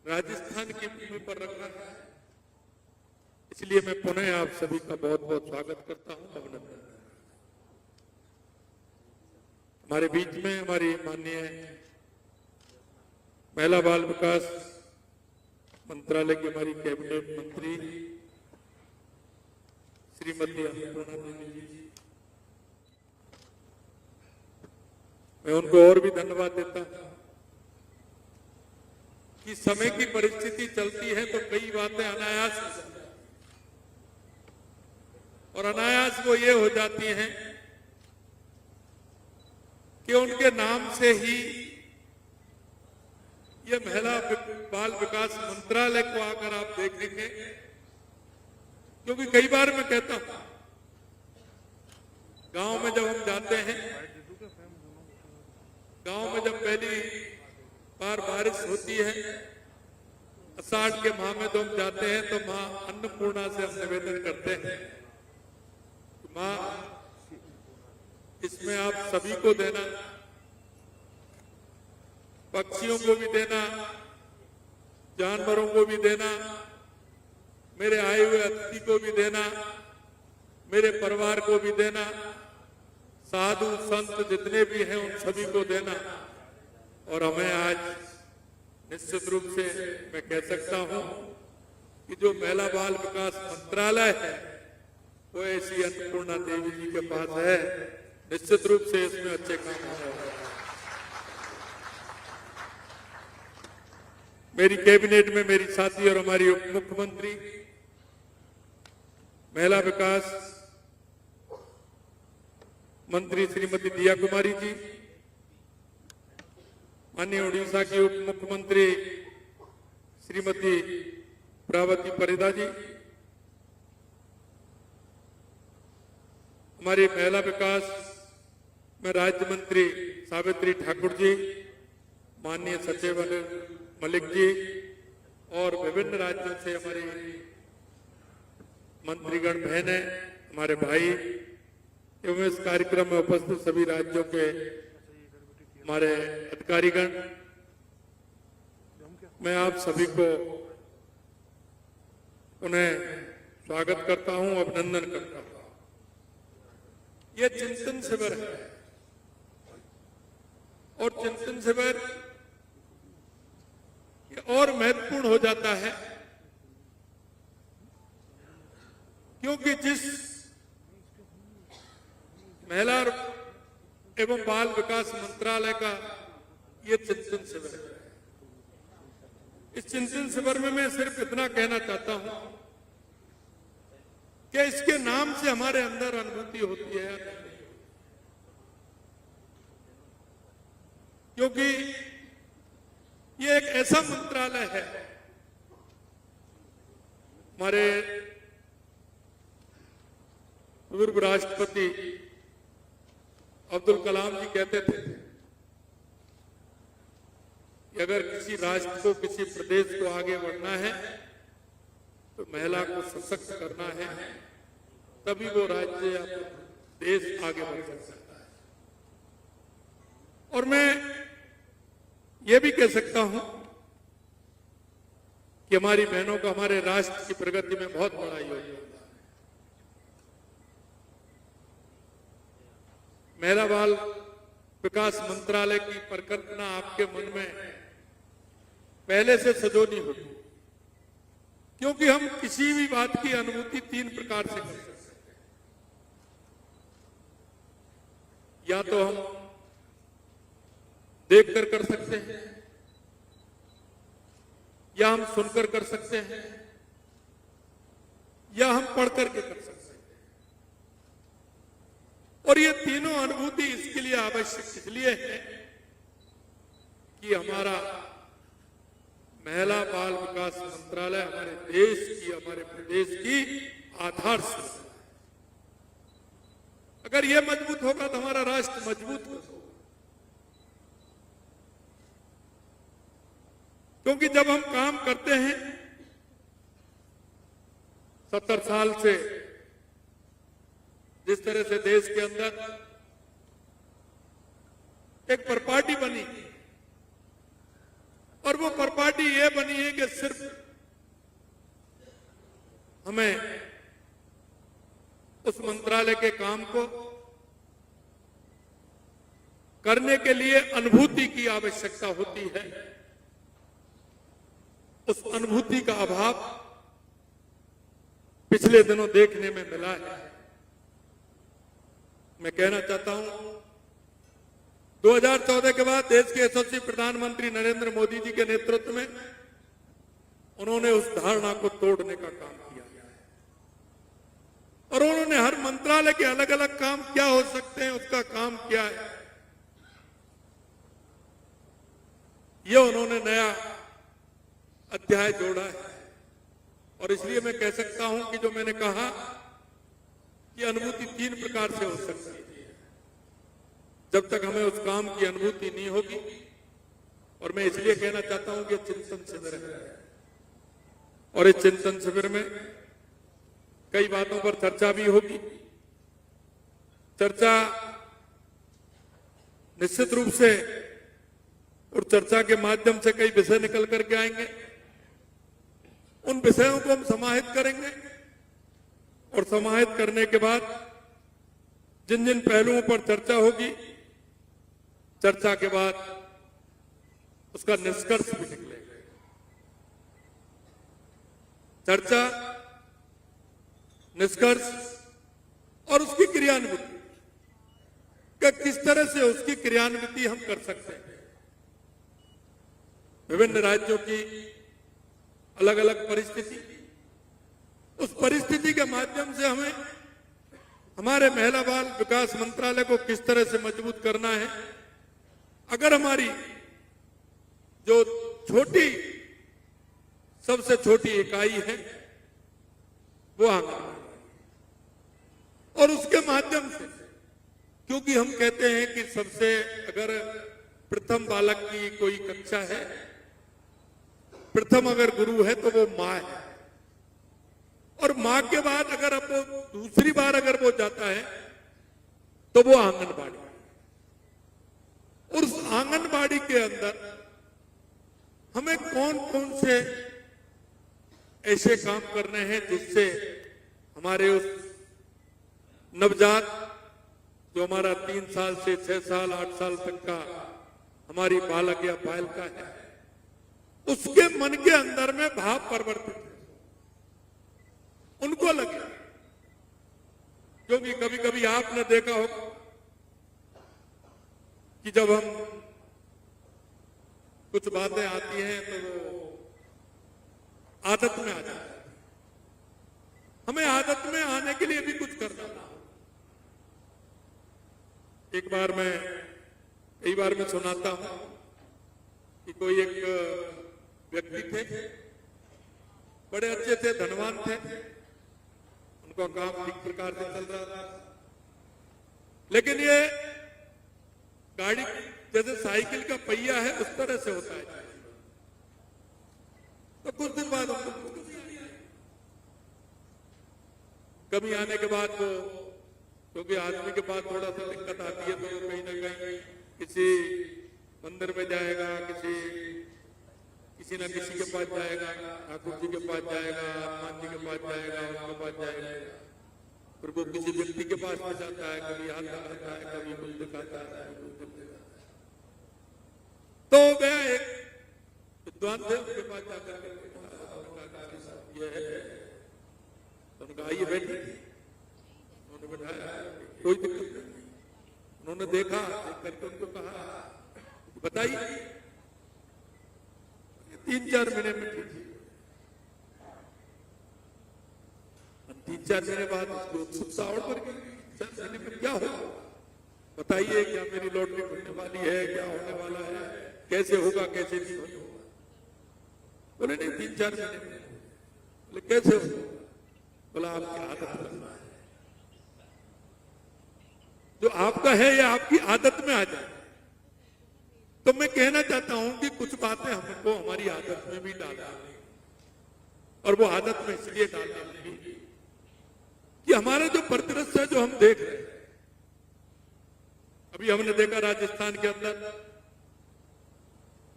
राजस्थान की भूमि पर रखा है। इसलिए मैं पुनः आप सभी का बहुत बहुत स्वागत करता हूं, अभिनंदन। हमारे बीच में हमारी माननीय महिला बाल विकास मंत्रालय की हमारी कैबिनेट मंत्री श्रीमती अन्नपूर्णा देवी जी, मैं उनको और भी धन्यवाद देता हूं कि समय की परिस्थिति चलती है तो कई बातें अनायास हो जाती हैं, और अनायास वो ये हो जाती हैं कि उनके नाम से ही ये महिला बाल विकास मंत्रालय को आकर आप देखेंगे, क्योंकि कई बार मैं कहता हूं गांव में जब हम जाते हैं, गांव में जब पहली बार बारिश होती है आषाढ़ के माह में तो हम जाते हैं तो मां अन्नपूर्णा से हम निवेदन करते हैं, मां इसमें आप सभी को देना, पक्षियों को भी देना, जानवरों को भी देना, मेरे आए हुए अतिथि को भी देना, मेरे परिवार को भी देना, साधु संत जितने भी हैं उन सभी को देना। और हमें आज निश्चित रूप से मैं कह सकता हूं कि जो महिला बाल विकास मंत्रालय है वो ऐसी अन्नपूर्णा देवी जी के पास है, निश्चित रूप से इसमें अच्छे काम हो रहे हैं। मेरी कैबिनेट में मेरी साथी और हमारी उप मुख्यमंत्री महिला विकास मंत्री श्रीमती दिया कुमारी जी, माननीय उड़ीसा की उप मुख्यमंत्री श्रीमती प्रावती परिदा जी, हमारी महिला विकास में राज्य मंत्री सावित्री ठाकुर जी, माननीय सचिव मलिक जी, और विभिन्न राज्यों से हमारी मंत्रीगण बहनें, हमारे भाई एवं इस कार्यक्रम में उपस्थित सभी राज्यों के हमारे अधिकारीगण, मैं आप सभी को उन्हें स्वागत करता हूं, अभिनंदन करता हूं। यह चिंतन शिविर है और चिंतन शिविर और महत्वपूर्ण हो जाता है क्योंकि जिस महिला एवं बाल विकास मंत्रालय का ये चिंतन शिविर है, इस चिंतन शिविर में मैं सिर्फ इतना कहना चाहता हूं कि इसके नाम से हमारे अंदर अनुभूति होती है, क्योंकि ये एक ऐसा मंत्रालय है, हमारे पूर्व राष्ट्रपति अब्दुल कलाम जी कहते थे कि अगर किसी राष्ट्र को, किसी प्रदेश को आगे बढ़ना है तो महिला को सशक्त करना है, तभी वो राज्य या देश आगे बढ़ सकता है। और मैं ये भी कह सकता हूं कि हमारी बहनों का हमारे राष्ट्र की प्रगति में बहुत बड़ा योगदान है। महिला बाल विकास मंत्रालय की परिकल्पना आपके मन में पहले से सजोनी होती, क्योंकि हम किसी भी बात की अनुभूति तीन प्रकार से कर सकते हैं। या तो हम देखकर कर सकते हैं, या हम सुनकर कर सकते हैं, या हम पढ़कर के कर सकते हैं। और ये तीनों अनुभूति इसके लिए आवश्यक इसलिए है कि हमारा महिला बाल विकास मंत्रालय हमारे देश की, हमारे प्रदेश की आधारशिला है। अगर ये मजबूत होगा तो हमारा राष्ट्र मजबूत होगा, क्योंकि जब हम काम करते हैं 70 साल से जिस तरह से देश के अंदर एक प्रॉपर्टी बनी और और वो परिपाटी ये बनी है कि सिर्फ हमें उस मंत्रालय के काम को करने के लिए अनुभूति की आवश्यकता होती है। उस अनुभूति का अभाव पिछले दिनों देखने में मिला है। मैं कहना चाहता हूं 2014 के बाद देश के यशस्वी प्रधानमंत्री नरेंद्र मोदी जी के नेतृत्व में उन्होंने उस धारणा को तोड़ने का काम किया और उन्होंने हर मंत्रालय के अलग अलग काम क्या हो सकते हैं उसका काम किया है। ये उन्होंने नया अध्याय जोड़ा है और इसलिए मैं कह सकता हूं कि जो मैंने कहा कि अनुभूति 3 प्रकार से हो सकती है। जब तक हमें उस काम की अनुभूति नहीं होगी, और मैं इसलिए कहना चाहता हूं कि चिंतन शिविर है और इस चिंतन शिविर में कई बातों पर चर्चा भी होगी। चर्चा निश्चित रूप से और चर्चा के माध्यम से कई विषय निकल करके आएंगे। उन विषयों को हम समाहित करेंगे और समाहित करने के बाद जिन जिन पहलुओं पर चर्चा होगी, चर्चा के बाद उसका निष्कर्ष भी निकलेगा। चर्चा, निष्कर्ष और उसकी क्रियान्विति कि किस तरह से उसकी क्रियान्विति हम कर सकते हैं। विभिन्न राज्यों की अलग अलग परिस्थिति, उस परिस्थिति के माध्यम से हमें हमारे महिला बाल विकास मंत्रालय को किस तरह से मजबूत करना है। अगर हमारी जो छोटी, सबसे छोटी इकाई है वो आंगनबाड़ी, और उसके माध्यम से, क्योंकि हम कहते हैं कि सबसे अगर प्रथम बालक की कोई कक्षा है, प्रथम अगर गुरु है तो वो माँ है, और माँ के बाद अगर अब वो दूसरी बार अगर वो जाता है तो वो आंगनबाड़ी। और उस आंगनबाड़ी के अंदर हमें कौन कौन से ऐसे काम करने हैं जिससे हमारे उस नवजात, जो हमारा 3 साल से 6 साल 8 साल तक का हमारी बालक या बालिका है, उसके मन के अंदर में भाव परिवर्तित है, उनको लगे। क्योंकि कभी कभी आपने देखा होगा कि जब हम कुछ बातें आती हैं तो वो आदत में आ जाती है। हमें आदत में आने के लिए भी कुछ करना था। एक बार मैं, कई बार मैं सुनाता हूं कि कोई एक व्यक्ति थे, बड़े अच्छे थे, धनवान थे, उनका काम ठीक प्रकार से चल रहा था, लेकिन ये गाड़ी जैसे साइकिल का पहिया है उस तरह से होता है। तो कुछ दिन बाद उनको कमी आने के बाद वो, क्योंकि आदमी के पास थोड़ा सा दिक्कत आती है तो वो कहीं ना कहीं किसी मंदिर में जाएगा, किसी न किसी के पास जाएगा, ठाकुर जी के पास जाएगा, हनुमान जी के पास जाएगा, उनके पास जाएगा, फिर वो किसी व्यक्ति के पास में जाता है, कभी हाथ लगाता है, कभी कुछ दिखाता है, तो गया एक विद्वान थे, उनके पास जाकर ये है, तो उनका आइए बैठिए। उन्होंने बैठाया, कोई दिक्कत नहीं। उन्होंने देखा, देख करके उनको कहा बताइए। 3-4 महीने में ठीक, 3-4 महीने बाद उसको उत्सुकता और बढ़ गई, 4 महीने में क्या होगा बताइए, क्या मेरी लॉटरी खुलने वाली है, क्या होने वाला है, कैसे होगा, कैसे नहीं होगा। बोले नहीं 3-4 महीने में। बोले कैसे होगा? बोला आपकी आदत करना है, जो आपका है या आपकी आदत में आ जाए। तो मैं कहना चाहता हूं कि कुछ बातें हमको हमारी आदत में भी डालना, और वो आदत में इसलिए डालना होगी कि हमारा जो परिदृश्य है, जो हम देख रहे हैं, अभी हमने देखा राजस्थान के अंदर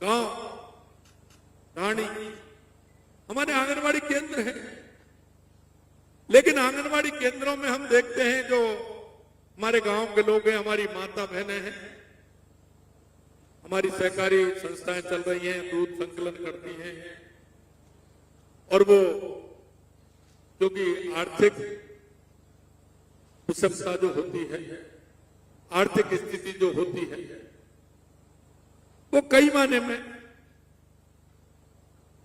गांव वाणी, हमारे आंगनवाड़ी केंद्र हैं। लेकिन आंगनवाड़ी केंद्रों में हम देखते हैं जो हमारे गांव के लोग हैं, हमारी माता बहनें हैं, हमारी सहकारी संस्थाएं चल रही हैं, दूध संकलन करती हैं, और वो जो कि आर्थिक विषमता जो होती है, आर्थिक स्थिति जो होती है, वो कई मायने में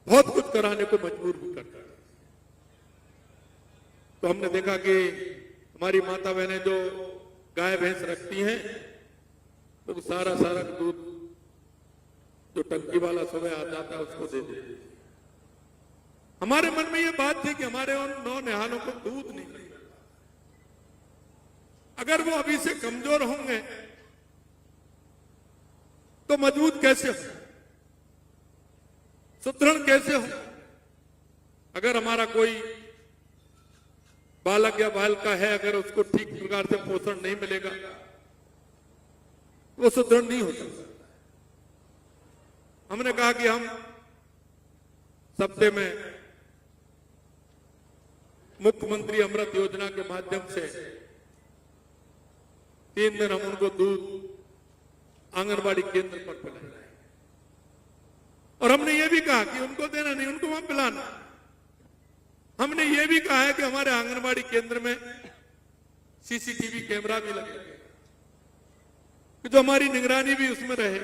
बहुत कुछ कराने को मजबूर भी करता है। तो हमने देखा कि हमारी माता बहनें जो गाय भैंस रखती हैं, तो सारा दूध जो टंकी वाला सुबह आ जाता है उसको दे देते हैं। हमारे मन में ये बात थी कि हमारे उन 9 निहालों को दूध नहीं मिलता। अगर वो अभी से कमजोर होंगे तो मजबूत कैसे हो, सुदृढ़ कैसे हो? अगर हमारा कोई बालक या बालिका है, अगर उसको ठीक प्रकार से पोषण नहीं मिलेगा, वो सुदृढ़ नहीं हो सकता। हमने कहा कि हम सप्ताह में मुख्यमंत्री अमृत योजना के माध्यम से 3 दिन हम उनको दूध आंगनबाड़ी केंद्र पर पिलाएंगे। और हमने ये भी कहा कि उनको देना नहीं, उनको वहां पिलाना। हमने ये भी कहा है कि हमारे आंगनबाड़ी केंद्र में सीसीटीवी कैमरा भी लगे, कि जो हमारी निगरानी भी उसमें रहे,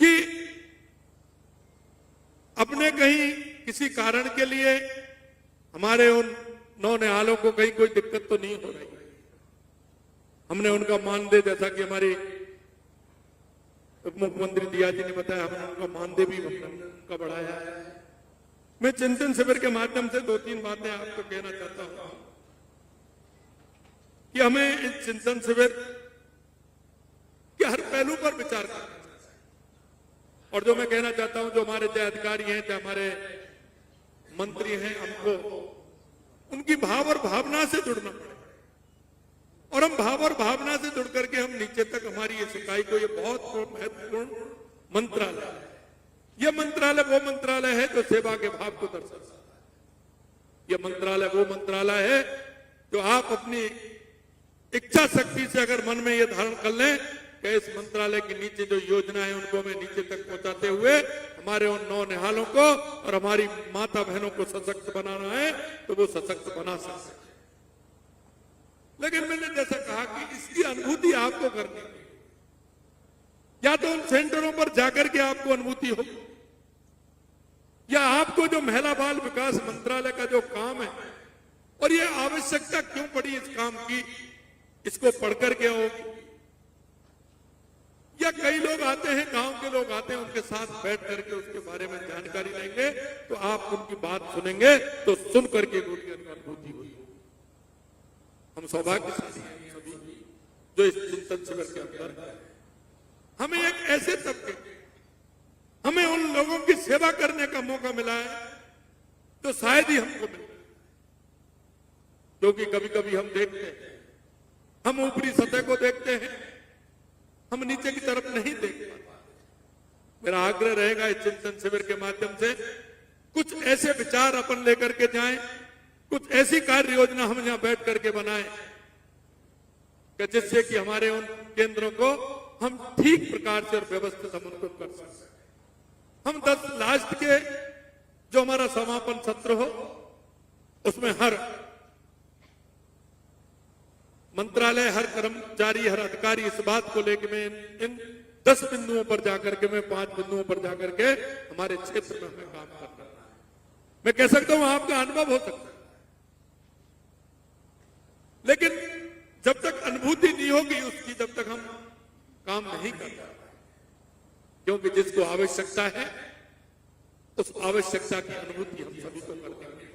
कि अपने कहीं किसी कारण के लिए हमारे उन 9 निहालों को कहीं कोई दिक्कत तो नहीं हो रही। हमने उनका मानदेय, जैसा कि हमारी उप मुख्यमंत्री दिया जी ने बताया, हमने उनका मानदेय भी उनका बढ़ाया है। मैं चिंतन शिविर के माध्यम से 2-3 बातें आपको कहना चाहता हूं कि हमें इस चिंतन शिविर के हर पहलू पर विचार करना चाहिए। और जो मैं कहना चाहता हूं, जो हमारे चाहे अधिकारी हैं, चाहे हमारे मंत्री हैं, हमको उनकी भाव और भावना से जुड़ना पड़ेगा। और हम भाव और भावना से जुड़ करके हम नीचे तक हमारी ये इकाई को, ये बहुत महत्वपूर्ण मंत्रालय है। ये मंत्रालय वो मंत्रालय है जो सेवा के भाव को दर्शाता है। ये मंत्रालय वो मंत्रालय है जो आप अपनी इच्छा शक्ति से अगर मन में ये धारण कर लें कि इस मंत्रालय के नीचे जो योजना है उनको हमें नीचे तक पहुंचाते हुए हमारे उन 9 निहालों को और हमारी माता बहनों को सशक्त बनाना है, तो वो सशक्त बना सकते हैं। लेकिन मैंने जैसा कहा कि इसकी अनुभूति आपको करनी है, या तो उन सेंटरों पर जाकर के आपको अनुभूति हो, या आपको जो महिला बाल विकास मंत्रालय का जो काम है और ये आवश्यकता क्यों पड़ी इस काम की, इसको पढ़ करके होगी। या कई लोग आते हैं, गांव के लोग आते हैं, उनके साथ बैठ करके उसके बारे में जानकारी लेंगे, तो आप उनकी बात सुनेंगे तो सुन करके उनकी अनुभूति होगी। हम सौभाग्यशाली हैं सभी जो इस चिंतन शिविर के अंदर है। हमें एक ऐसे तबके, हमें उन लोगों की सेवा करने का मौका मिला है तो शायद ही हमको मिला, क्योंकि कभी कभी हम देखते हैं, हम ऊपरी सतह को देखते हैं, हम नीचे की तरफ नहीं देख पाते। मेरा आग्रह रहेगा इस चिंतन शिविर के माध्यम से कुछ ऐसे विचार अपन लेकर के जाएं, कुछ ऐसी कार्य योजना हम यहां बैठ करके बनाएं कि जिससे कि हमारे उन केंद्रों को हम ठीक प्रकार से और व्यवस्थित हम उनको कर सकते। हम 10 लास्ट के जो हमारा समापन सत्र हो उसमें हर मंत्रालय, हर कर्मचारी, हर अधिकारी इस बात को लेकर मैं इन 10 बिंदुओं पर जाकर के, मैं 5 बिंदुओं पर जाकर के हमारे क्षेत्र में हमें काम करना है। मैं कह सकता हूं आपका अनुभव हो सकता है, लेकिन जब तक अनुभूति नहीं होगी उसकी, तब तक हम काम नहीं कर पाएंगे। क्योंकि जिसको आवश्यकता है उस आवश्यकता की अनुभूति हम सभी को करनी पड़ेगी,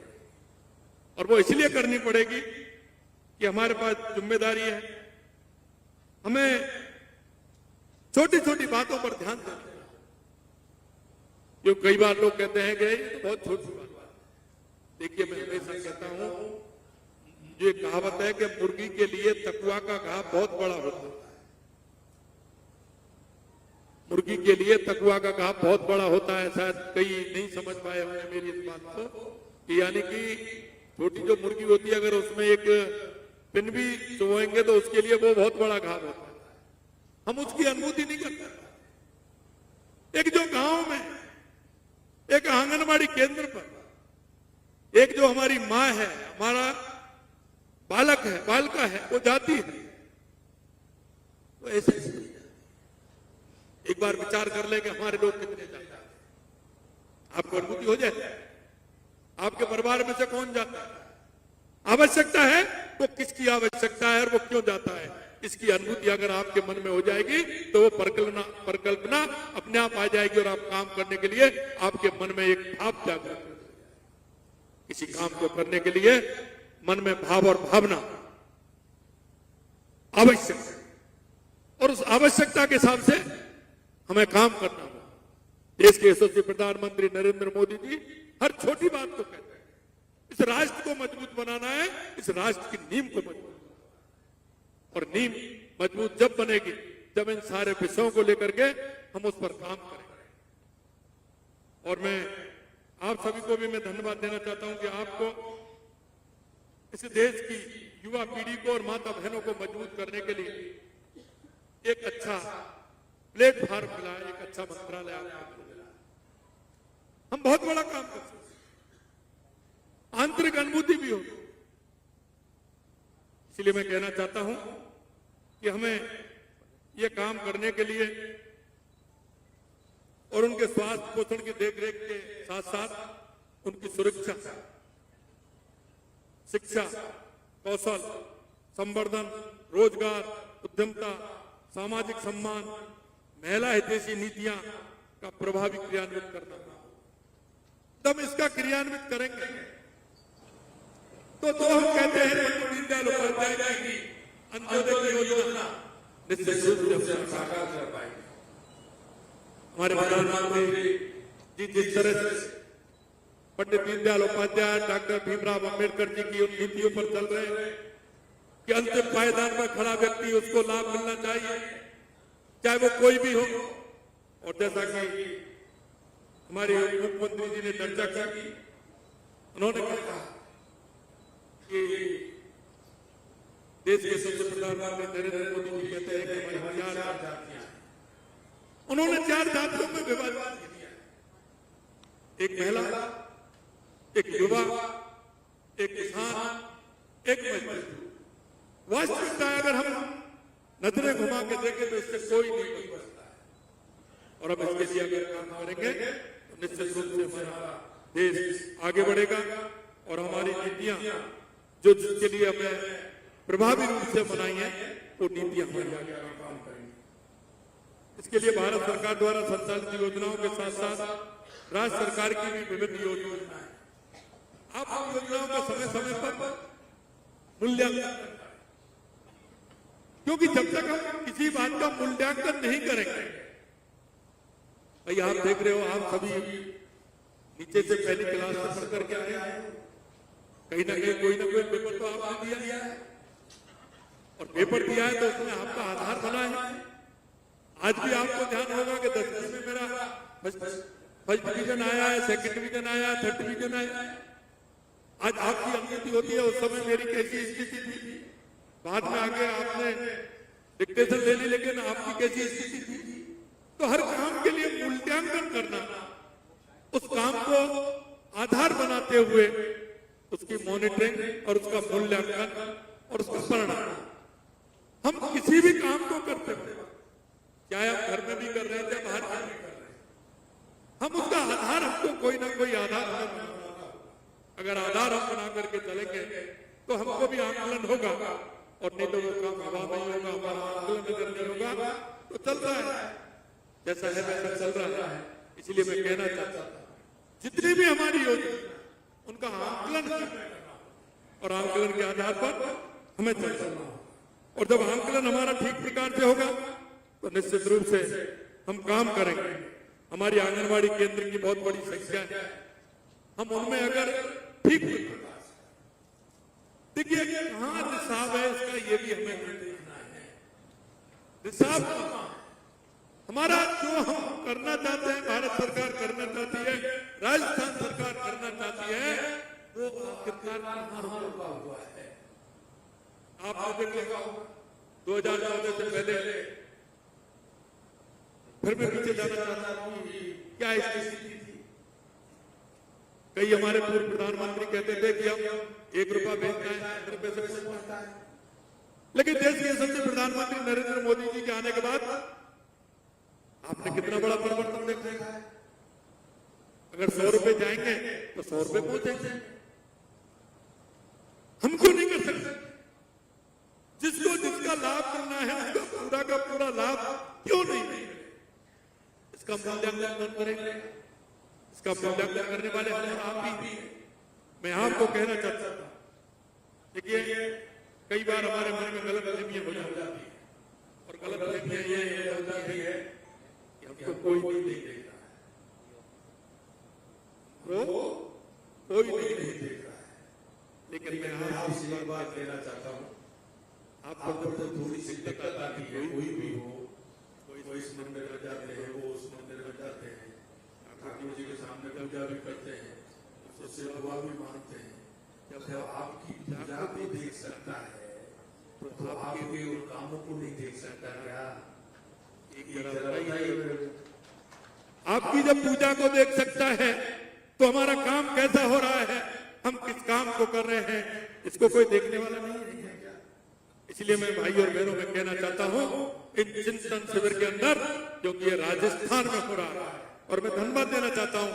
और वो इसलिए करनी पड़ेगी कि हमारे पास जिम्मेदारी है। हमें छोटी छोटी बातों पर ध्यान देना है। क्योंकि कई बार लोग कहते हैं कि तो बहुत छोटी बात। देखिए, मैं हमेशा कहता हूं, ये कहावत है कि मुर्गी के लिए तकुआ का घाव बहुत बड़ा होता है। मुर्गी के लिए तकुआ का घाव बहुत बड़ा होता है, शायद कई नहीं समझ पाए होंगे मेरी इस बात को, कि यानी कि छोटी जो मुर्गी होती है अगर उसमें एक पिन भी चुभेंगे तो उसके लिए वो बहुत बड़ा घाव होता है। हम उसकी अनुभूति नहीं करते। एक जो गांव में एक आंगनबाड़ी केंद्र पर एक जो हमारी माँ है, हमारा बालक है, बालिका है, वो जाती है, तो ऐसे एक बार विचार कर ले कि हमारे लोग कितने जाते हैं। आपको अनुभूति हो जाए आपके परिवार में से कौन जाता है, आवश्यकता है वो किसकी आवश्यकता है और वो क्यों जाता है, इसकी अनुभूति अगर आपके मन में हो जाएगी तो वो परिकल्पना अपने आप आ जाएगी और आप काम करने के लिए आपके मन में एक भाव जागृत हो जाएगा। किसी काम को करने के लिए मन में भाव और भावना आवश्यक है और उस आवश्यकता के हिसाब से हमें काम करना होगा। देश के यशस्वी प्रधानमंत्री नरेंद्र मोदी जी हर छोटी बात को कहते हैं, इस राष्ट्र को मजबूत बनाना है, इस राष्ट्र की नींव को मजबूत, और नींव मजबूत जब बनेगी जब इन सारे विषयों को लेकर के हम उस पर काम करेंगे। और मैं आप सभी को भी मैं धन्यवाद देना चाहता हूं कि आपको इस देश की युवा पीढ़ी को और माता बहनों को मजबूत करने के लिए एक अच्छा प्लेटफॉर्म मिला है, एक अच्छा मंत्रालय आपको मिला। हम बहुत बड़ा काम कर सकते हैं, आंतरिक अनुभूति भी हो। इसलिए मैं कहना चाहता हूं कि हमें ये काम करने के लिए और उनके स्वास्थ्य पोषण की देखरेख के साथ साथ उनकी सुरक्षा, शिक्षा, कौशल, संवर्धन, रोजगार, उद्यमता, सामाजिक सम्मान, महिला हितैषी नीतियां का प्रभावी क्रियान्वित करना। तब इसका क्रियान्वित करेंगे तो हम कहते हैं पंडित दीनदयाल उपाध्याय की अंत्योदय की योजना निश्चित रूप से हम साकार कर पाएंगे। हमारे प्रधानमंत्री जी जिस तरह से पंडित दीनदयाल उपाध्याय, डॉक्टर भीमराव अंबेडकर जी की उन नीतियों पर चल रहे हैं कि अंतिम पायदान पर खड़ा व्यक्ति उसको लाभ मिलना चाहिए, चाहे वो कोई भी हो। और जैसा कि हमारे मुख्यमंत्री जी ने चर्चा की, उन्होंने कहा कि देश के सबसे प्रधानमंत्री नरेंद्र मोदी जी कहते हैं कि हमारी 4 जातियां, उन्होंने 4 जातियों में विभाजन किया, एक महिला, एक युवा, एक किसान, एक मजदूर। वास्तविकता अगर हम नजरें घुमा के देखें तो इससे कोई नहीं बचता है। और अब इसके लिए अगर काम करेंगे तो निश्चित रूप से हमारा देश आगे बढ़ेगा और हमारी नीतियां जो जिसके लिए हमें प्रभावी रूप से बनाई हैं वो नीतियां हमारे आगे काम करेंगी। इसके लिए भारत सरकार द्वारा संचालित योजनाओं के साथ साथ राज्य सरकार की भी विभिन्न योजनाएं हैं। आप योजनाओं का समय समय पर मूल्यांकन, क्योंकि जब तक हम किसी बात का मूल्यांकन नहीं करेंगे, भाई आप देख रहे हो, आप सभी नीचे से पहली क्लास से पढ़ करके आए, कहीं ना कहीं कोई ना कोई पेपर तो आपने दिया है और पेपर दिया है तो उसमें आपका आधार बना है। आज भी आपको ध्यान होगा कि 10वीं में मेरा फर्स्ट डिवीजन आया है, सेकंड डिवीजन आया है, थर्ड डिवीजन आया है। आज आपकी अनुभूति होती है उस समय मेरी कैसी स्थिति थी, बाद में आके आपने डिक्टेशन ले ली, लेकिन आपकी कैसी स्थिति थी। तो हर काम के लिए मूल्यांकन करना, उस काम को आधार बनाते हुए उसकी मॉनिटरिंग और उसका मूल्यांकन और उसका परिणाम, हम किसी भी काम को करते हुए, चाहे आप घर में भी कर रहे हैं चाहे बाहर भी कर रहे हैं, हम उसका आधार, हमको कोई ना कोई आधार हमें बनाना होगा। अगर आधार हम बना करके चलेंगे तो हमको भी आंकलन होगा, और नहीं तो वो काम हवा नहीं होगा, हमारा आंदोलन अगर नहीं होगा तो चल रहा है जैसा है वैसा चल रहा है। इसलिए मैं कहना चाहता हूं जितनी भी हमारी योजना उनका आंकलन और आंकलन के आधार पर हमें चलना, और जब आंकलन हमारा ठीक प्रकार से होगा तो निश्चित रूप से हम काम करेंगे। हमारी आंगनबाड़ी केंद्र की बहुत बड़ी संख्या है, हम उनमें अगर ठीक देखिए कहां रिसाव है इसका ये भी हमें देखना है। रिसाव हमारा जो हम करना चाहते हैं, भारत सरकार करना चाहती है, राजस्थान सरकार करना चाहती है, वो कितना रुका हुआ है। आपने देखा 2014 से पहले, फिर मैं पीछे जाना चाहता हूँ, क्या स्थिति थी। कई हमारे पूर्व प्रधानमंत्री कहते थे कि हम 1 रुपया भेजना है 10 रुपये से पहुंचता है, लेकिन देश के यशस्वी प्रधानमंत्री नरेंद्र मोदी जी के आने के बाद आपने कितना बड़ा परिवर्तन देखा है। अगर 100 रुपए जाएंगे तो 100 रुपए पहुंचेंगे। हमको नहीं कर सकते, जिसको जिसका लाभ करना है उसका पूरा का पूरा लाभ क्यों नहीं, इसका मूल्यांकन करेंगे। इसका मूल्यांकन करने वाले आप भी। मैं आपको कहना चाहता हूं, देखिए कई बार हमारे मन में गलत फहमियां हो जाती है, और गलत फहमियां ये होती है कि हमको कोई नहीं देख रहा है, कोई नहीं देख रहा है। लेकिन मैं आपसे एक बात कहना चाहता हूँ, आपको तो थोड़ी सी दिक्कत आती है, कोई भी हो, कोई इस मंदिर में जाते हैं, वो उस मंदिर में जाते हैं, ठाकुर जी के सामने पूजा भी करते हैं, उससे दुआ भी मांगते हैं। जब आपकी पूजा को देख सकता है तो आपके उन कामों को नहीं देख सकता क्या? आपकी जब पूजा को देख सकता है तो हमारा काम कैसा हो रहा है, हम किस काम को कर रहे हैं, इसको कोई देखने वाला नहीं है क्या? इसलिए मैं भाई और बहनों में कहना चाहता हूँ, इन चिंतन शिविर के अंदर जो कि ये राजस्थान में हो रहा है, और मैं धन्यवाद देना चाहता हूँ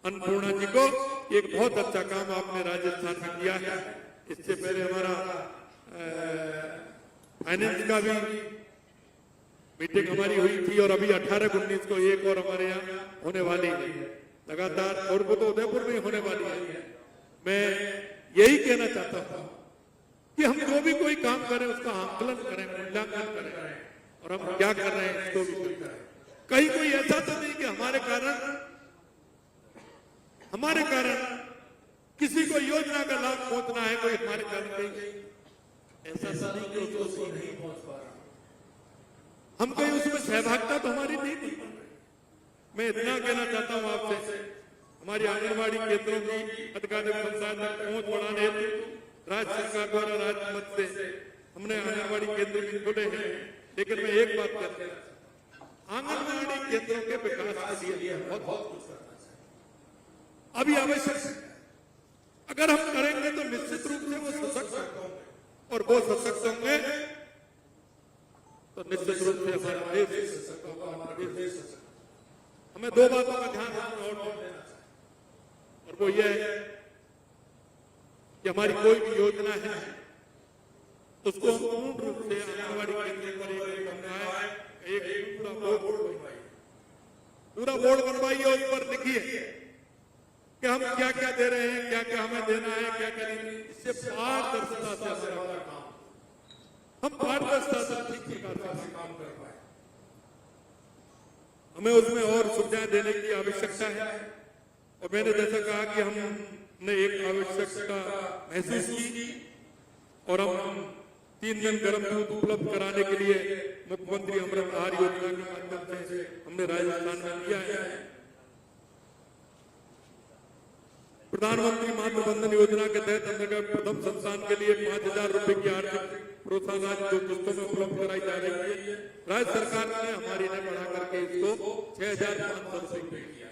अन्नपूर्णा जी को, एक बहुत अच्छा काम आपने राजस्थान में किया है। इससे पहले हमारा फाइनेंस का भी मीटिंग हमारी हुई थी, और अभी 18-19 को एक और हमारे यहाँ होने वाली है लगातार, और वो तो उदयपुर में होने वाली है। मैं यही कहना चाहता हूँ कि हम जो भी कोई काम करें उसका आकलन करें, मूल्यांकन करें, और हम क्या कर रहे हैं इसको भी करें। कहीं कोई ऐसा तो नहीं कि हमारे कारण किसी को योजना का लाभ पहुंचना है, कोई हमारे कारण कहीं ऐसा नहीं कि उसको नहीं पहुंच पा रहा, हम कहीं उसमें सहभागिता तो हमारी नहीं थी। मैं इतना कहना चाहता हूं आपसे, हमारी आंगनबाड़ी केंद्रों की अधिकारिक संस्थान तक पहुंच बढ़ाने हेतु राज्य सरकार द्वारा राज्य मद से हमने आंगनबाड़ी केंद्र भी खोले हैं। लेकिन मैं एक बात कहता हूं, आंगनबाड़ी केंद्रों के विकास के लिए बहुत कुछ करना चाहिए, अभी आवश्यक। अगर हम करेंगे तो निश्चित रूप से वो सशक्त होंगे, और वो सशक्त होंगे तो निश्चित रूप से हमारा देश सशक्त होगा, हमारा देश सशक्त। हमें 2 बातों का ध्यान रखना और देना चाहिए, और वो ये है कि हमारी कोई भी योजना है उसको पूर्ण रूप से आंगनबाड़ी केंद्र पर बनवाए, एक पूरा बोर्ड बनवाइए, उस पर लिखिए कि हम क्या क्या दे रहे हैं, क्या क्या हमें देना है, क्या क्या नहीं। इससे पारदर्शिता से हमारा काम, हम पारदर्शिता से ठीक प्रकार से काम कर पाए। हमें उसमें और सुविधाएं देने की आवश्यकता है, और मैंने जैसा कहा कि हमने एक आवश्यकता महसूस की, और हम 3 दिन गर्म दूध उपलब्ध कराने के लिए मुख्यमंत्री अमृत आहार योजना के माध्यम से हमने राजस्थान में किया है। प्रधानमंत्री मातृ बंधन योजना के तहत अंतर्गत प्रथम संतान के लिए 5,000 रुपए की आर्थिक प्रोत्साहन राशि 2 किस्तों में उपलब्ध कराई जा रही है। राज्य सरकार ने हमारी ने बढ़ा करके इसको 6,500 रुपए किया,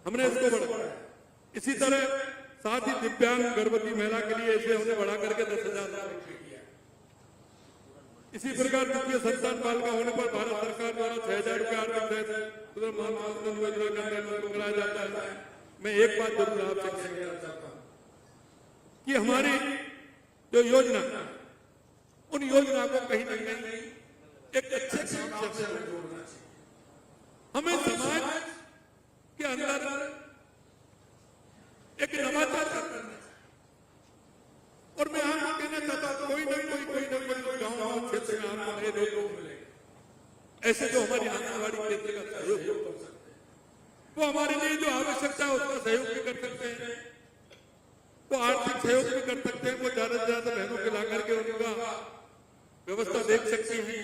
हमने इसको बढ़ाया। इसी तरह साथ ही दिव्यांग गर्भवती महिला के लिए इसे हमने बढ़ा करके 10,000 रुपए किया। इसी प्रकार द्वितीय संतान बाल का होने पर भारत सरकार द्वारा 6,000 रुपए आर्थिक तहत मातृ बंधन योजना के अंतर्गत कराया जाता है। मैं एक बात जरूर आपसे कहना चाहता हूं कि हमारी जो योजना, उन योजना को कहीं ना कहीं एक अच्छे काम से जोड़ना चाहिए। हमें समाज के अंदर एक नवाचार करना चाहिए, और मैं आपको कहना चाहता हूं कोई ना कोई गाँव क्षेत्र में आपको नए लोग मिलेंगे ऐसे जो हमारी आंगनबाड़ी केंद्र का सहयोग कर सकते हैं, वो हमारे लिए जो आवश्यकता है उसका सहयोग भी कर सकते हैं, वो आर्थिक सहयोग भी कर सकते हैं, वो ज्यादा से ज्यादा बहनों के ला करके उनका व्यवस्था देख सकती हैं।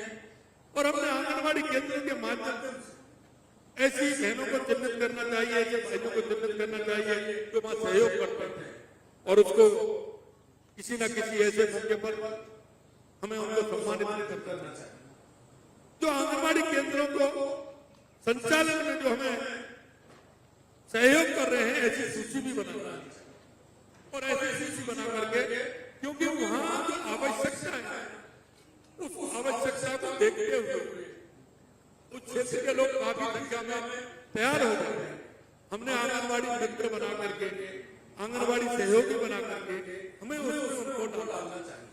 और हमने आंगनबाड़ी केंद्र के माध्यम से ऐसी बहनों को चिन्हित करना चाहिए, ऐसे भाइयों को चिन्हित करना चाहिए जो वहां सहयोग करते हैं और उसको किसी न किसी ऐसे मौके पर हमें उनको सम्मानित करना चाहिए। जो आंगनबाड़ी केंद्रों को संचालन में जो हमें सहयोग कर रहे हैं, ऐसी सूची भी बनाना है और ऐसी सूची बना करके, क्योंकि वहां जो आवश्यकता है उस आवश्यकता को देखते हुए उस क्षेत्र के लोग काफी संख्या में तैयार हो गए। हमने आंगनबाड़ी मित्र बना करके, आंगनबाड़ी सहयोगी बना करके हमें उसमें उनको डालना चाहिए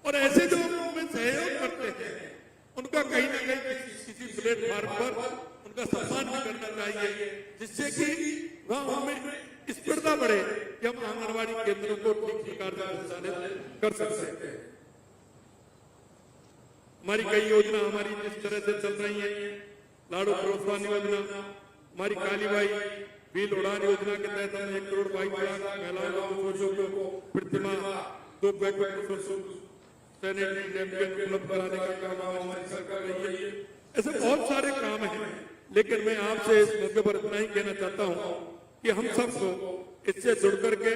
और ऐसे जो उनमें सहयोग करते हैं उनका कहीं ना कहीं किसी प्लेटफॉर्म पर उनका सम्मान भी करना चाहिए, जिससे कि वहां हमें स्पर्धा बढ़े कि हम आंगनबाड़ी केंद्रों को ठीक प्रकार से संचालित कर सकते हैं। हमारी कई योजना हमारी जिस तरह से चल रही है, लाड़ू प्रोत्साहन योजना, हमारी कालीबाई व्हील उड़ान योजना के तहत हमने 1 करोड़ 22 लाख महिलाओं को प्रतिमा 2 पैकेट सैनिटरी नैपकिन उपलब्ध कराने का काम हमारी सरकार कर रही है। ऐसे बहुत सारे काम हैं, लेकिन मैं आपसे इस मौके पर इतना ही कहना चाहता हूं कि हम सबको इससे जुड़ करके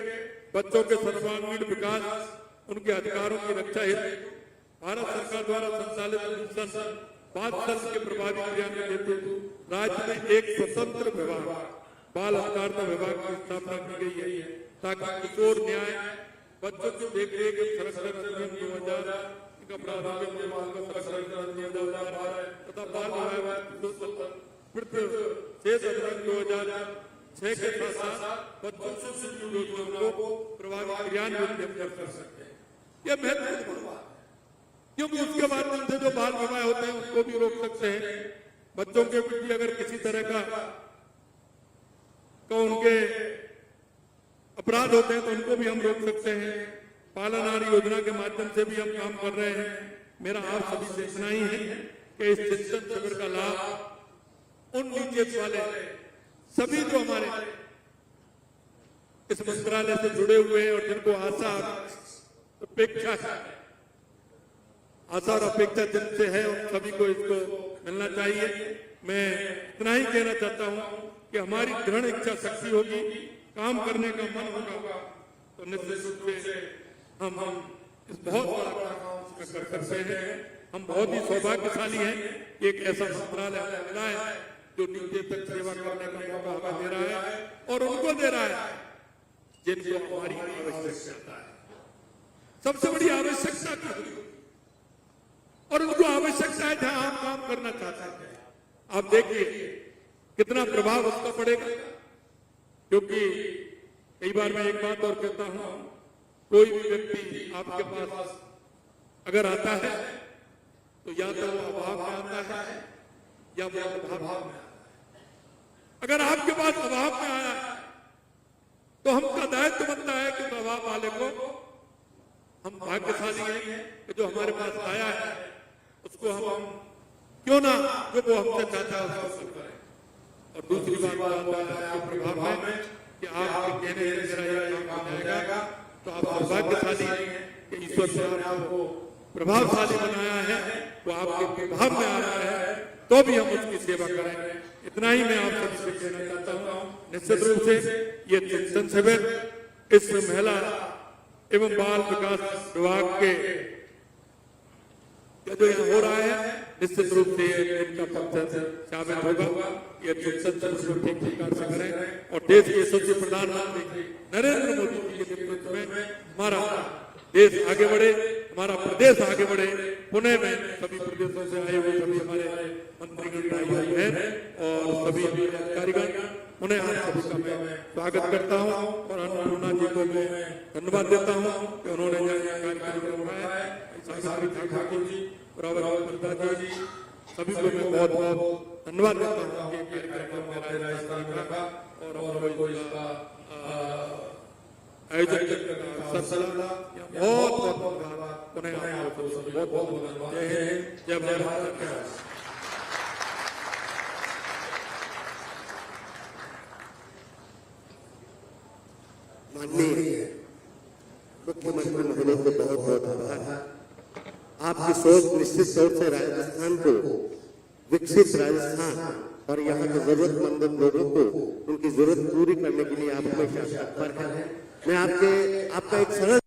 बच्चों के सर्वांगीण विकास, उनके अधिकारों की रक्षा हेतु भारत सरकार द्वारा संचालित मिशन बाल के प्रभावी क्रियान्वयन हेतु राज्य में एक स्वतंत्र विभाग, बाल अधिकारिता विभाग की स्थापना की गई है, ताकि किशोर न्याय, बच्चों की देखरेख संरक्षण अधिनियम 2000 का प्रावधान तथा बाल शेष अधिनियम 2006 के साथ बच्चों से जुड़ी योजनाओं को प्रभावी क्रियान्वयन कर सकते हैं। यह महत्वपूर्ण बात है, क्योंकि उसके माध्यम से जो बाल विवाह होते हैं उनको भी रोक सकते हैं। बच्चों के प्रति अगर किसी तरह का उनके अपराध होते हैं तो उनको भी हम रोक सकते हैं। पालनहार योजना के माध्यम से भी हम काम कर रहे हैं। मेरा आप सभी से इतना ही है कि इस चिंतन शिविर का लाभ उन नीचे वाले सभी जो हमारे इस मंत्रालय से जुड़े हुए हैं और जिनको आशा और अपेक्षा जिनसे है, उन सभी को इसको मिलना चाहिए। मैं इतना ही कहना चाहता हूं कि हमारी दृढ़ इच्छा शक्ति होगी, काम करने का मन होगा, तो निश्चित रूप से हम इस बहुत बड़ा काम कर सकते हैं। हम बहुत ही सौभाग्यशाली हैं कि एक ऐसा मंत्रालय हमें मिला है जो नीचे तक सेवा करने का मौका हमें दे रहा है और उनको दे रहा है जिनको हमारी आवश्यकता है। सबसे बड़ी आवश्यकता क्या है और उनको आवश्यकता है जहां आप काम करना चाहते हैं। आप देखिए कितना प्रभाव उसका पड़ेगा, क्योंकि कई बार मैं एक बात और कहता हूं, कोई भी व्यक्ति आपके पास अगर आता है तो या तो वो अभाव में आता है या वो अभाव में आता है। अगर आपके पास अभाव में आया तो हमका दायित्व बनता है कि अभाव वाले को हम भाग्यशाली हैं कि जो हमारे पास आया है उसको हम क्यों ना जो वो हमसे चाहता है उसको करें। और दूसरी बात आपके प्रभाव में कि आपके कहने से मेरा यह काम हो जाएगा, तो आप सौभाग्यशाली हैं कि ईश्वर ने आपको प्रभावशाली बनाया है, वो आपके प्रभाव में आ रहा है, तो भी हम उसकी सेवा करें। इतना ही मैं आप सभी से कहना चाहता हूँ। निश्चित रूप से ये चिंतन शिविर इस महिला एवं बाल विकास विभाग के जो यहाँ हो रहा है, निश्चित रूप से इनका पक्ष साबित होगा। ये चिंतन शिविर ठीक प्रकार से करें और देश के यशस्वी प्रधानमंत्री नरेंद्र मोदी जी के नेतृत्व में हमारा देश आगे बढ़े, हमारा प्रदेश आगे बढ़े। पुणे में सभी प्रदेशों से आए हुए सभी हमारे मंत्रीगण भाई हैं और सभी अधिकारीगण, उन्हें आप सभी का मैं स्वागत करता हूं और अन्नपूर्णा जी को मैं धन्यवाद देता हूं कि उन्होंने यह कार्यक्रम बनाया है। सावित्री ठाकुर जी, रावत जी, सभी को मैं बहुत बहुत धन्यवाद देता हूँ कि कार्यक्रम मेरा हिस्सा रखा और इसका आयोजन बहुत बहुत धन्यवाद उन्हें, बहुत बहुत धन्यवाद। जय हिंद, जय भारत। माननीय मुख्यमंत्री महोदय को बहुत बहुत आभार। आप आपकी सोच निश्चित तौर से राजस्थान को विकसित राजस्थान और यहाँ के जरूरतमंद लोगों को उनकी जरूरत पूरी करने के लिए आप हमेशा तत्पर हैं। मैं आपका एक सरल